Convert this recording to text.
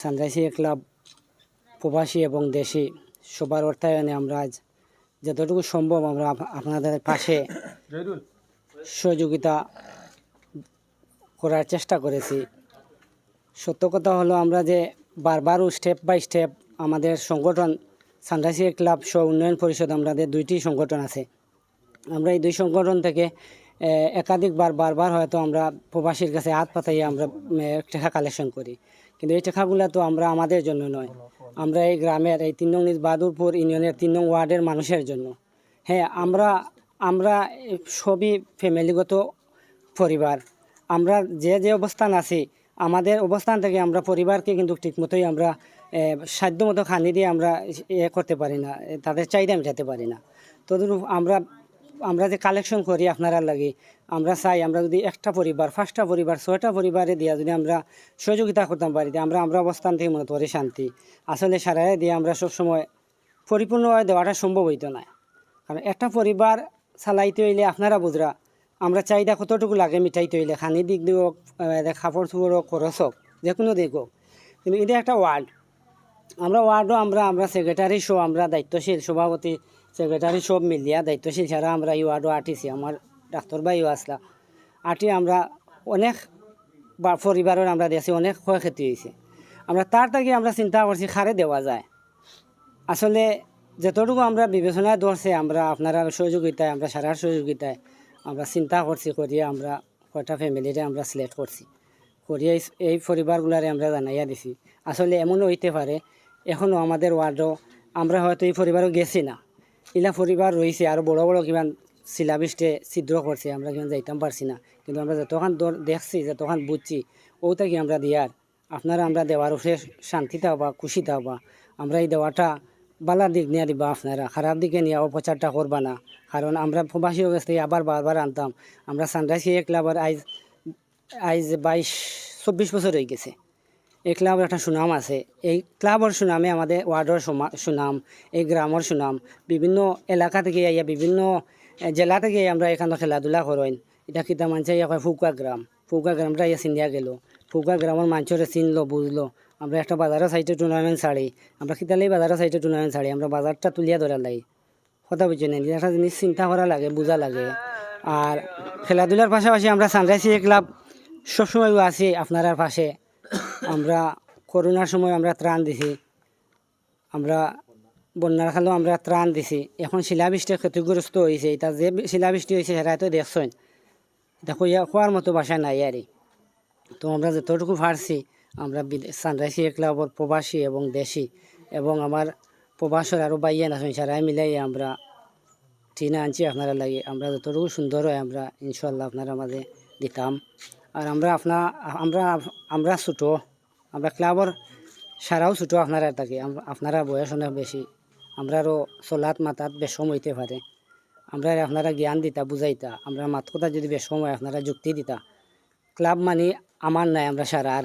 সানরাইজি club প্রবাসী এবং দেশি সবার অর্থায়নে আমরা আজ যতটুকু সম্ভব আমরা আপনাদের পাশে সহযোগিতা করার চেষ্টা করেছি। সত্য কথা হলো আমরা যে বারবারও স্টেপ বাই স্টেপ আমাদের সংগঠন সানরাইজি ক্লাব সহ উন্নয়ন পরিষদ আমাদের দুইটি সংগঠন আছে। আমরা এই দুই সংগঠন থেকে একাধিকবার বারবার হয়তো আমরা প্রবাসীর কাছে হাত পাতাইয়া আমরা টাকা কালেকশন করি, কিন্তু এই টাকাগুলো তো আমরা আমাদের জন্য নয়, আমরা এই গ্রামের এই 3 নং বাহাদুরপুর ইউনিয়নের 3 নং ওয়ার্ডের মানুষের জন্য। হ্যাঁ, আমরা সবই ফ্যামিলিগত পরিবার। আমরা যে অবস্থান আছি আমাদের অবস্থান থেকে আমরা পরিবারকে কিন্তু ঠিকমতোই আমরা সাধ্যমতো খানি দিয়ে আমরা করতে পারি না, তাদের চাহিদা মেটাতে পারি না। তদুরূপ আমরা যে কালেকশন করি আপনারা লাগে, আমরা চাই আমরা যদি একটা পরিবার 5টা পরিবার 6টা পরিবারে দিয়া যদি আমরা সহযোগিতা করতাম পারি, আমরা অবস্থান থেকে মনে করি শান্তি। আসলে সারায় দিয়ে আমরা সবসময় পরিপূর্ণভাবে দেওয়াটা সম্ভব হইতো না, কারণ একটা পরিবার চালাইতে হইলে আপনারা বুঝরা আমরা চাহিদা কতটুকু লাগে মিটাইতে হইলে খানি দিক দিয়ে হোক, কাপড় চোপড় হোক, খরচ হোক, যে কোনো দিক হোক। কিন্তু এটা একটা ওয়ার্ড, আমরা ওয়ার্ডও আমরা সেক্রেটারি সহ আমরা দায়িত্বশীল সভাপতি সেক্রেটারি সব মিলিয়া দায়িত্বশীল ছাড়া আমরা এই ওয়ার্ডও আটিছি। আমার ডাক্তার ভাইও আসলা আটি আমরা অনেক পরিবারের আমরা দিয়েছি, অনেক ক্ষয়ক্ষতি হয়েছে। আমরা তার থেকে আমরা চিন্তা করছি খারে দেওয়া যায়। আসলে যতটুকু আমরা বিবেচনায় ধরছে আমরা আপনারা সহযোগিতায় আমরা সারার সহযোগিতায় আমরা চিন্তা করছি করিয়া আমরা কয়টা ফ্যামিলিরে আমরা সিলেক্ট করছি, করিয়া এই পরিবারগুলারে আমরা জানাইয়া দিছি। আসলে এমনও হইতে পারে এখনও আমাদের ওয়ার্ডও আমরা হয়তো এই পরিবারও গেছি না, ইলা পরিবার রয়েছে আরও বড় বড় কিমান শিলাবৃষ্টে ছিদ্র করছে, আমরা কিমান যাইতাম পারছি না। কিন্তু আমরা যতক্ষণ দেখছি যতক্ষণ বুঝছি ওটা কি আমরা দিয়ার আপনারা আমরা দেওয়ার উপরে শান্তিতে হবা খুশিতে হবা। আমরা এই দেওয়াটা বালার দিক নিয়ে দিবা, আপনারা খারাপ দিকে নিয়ে অপচারটা করবা না। কারণ আমরা প্রবাসী অবস্থায় আবার বারবার আনতাম। আমরা সানরাইজি ক্লাবের আইজ 22-24 বছর হয়ে গেছে। এই ক্লাবের একটা সুনাম আছে, এই ক্লাবের সুনামে আমাদের ওয়ার্ডের সুনাম, এই গ্রামের সুনাম, বিভিন্ন এলাকা থেকে আইয়া বিভিন্ন জেলা থেকে আমরা এখানে খেলাধুলা করেন। এটা কিতা মানছে ইয়া কয় ফুকা গ্রামটা ইয়া চিনিয়া গেল, ফুকা গ্রামের মানুষের চিনলো বুঝলো। আমরা একটা বাজারের সাইডে টুর্নামেন্ট ছাড়ি, আমরা কিতালেই বাজারের সাইডে টুর্নামেন্ট ছাড়ি, আমরা বাজারটা তুলিয়া ধরা লাগে। কথা বুঝছি না, একটা জিনিস চিন্তা করা লাগে, বোঝা লাগে। আর খেলাধুলার পাশাপাশি আমরা সানরাইজি ক্লাব সবসময় আছি আপনার পাশে। আমরা করোনার সময় আমরা ত্রাণ দিছি, আমরা বন্যার কালেও আমরা ত্রাণ দিছি। এখন শিলাবৃষ্টি ক্ষতিগ্রস্ত হয়েছে, এটা যে শিলাবৃষ্টি হয়েছে সেটা তো দেখছেন, এটা খোয়ার মতো বাসা নাই আরই। তো আমরা যতটুকু পারছি আমরা সানরাইজি ক্লাবর প্রবাসী এবং দেশি এবং আমার প্রবাসের আরও বাইয়ান আছেন সারাই মিলাই আমরা টিনা আনছি আপনারা লাগে। আমরা যতটুকু সুন্দর হয় আমরা ইনশাল্লাহ আপনারা মাঝে দিতাম। আর আমরা ছোটো, আমরা ক্লাবর সারাও ছোটো আপনারা থাকি, আপনারা বয়স অনেক বেশি, আমরারও চলাত মাতাত বেশম হইতে পারে। আমরা আপনারা জ্ঞান দিতা বুঝাইতা, আমরা মাত কথা যদি বেশম হয় আপনারা যুক্তি দিতা। ক্লাব মানে আমার নাই আমরা সারার।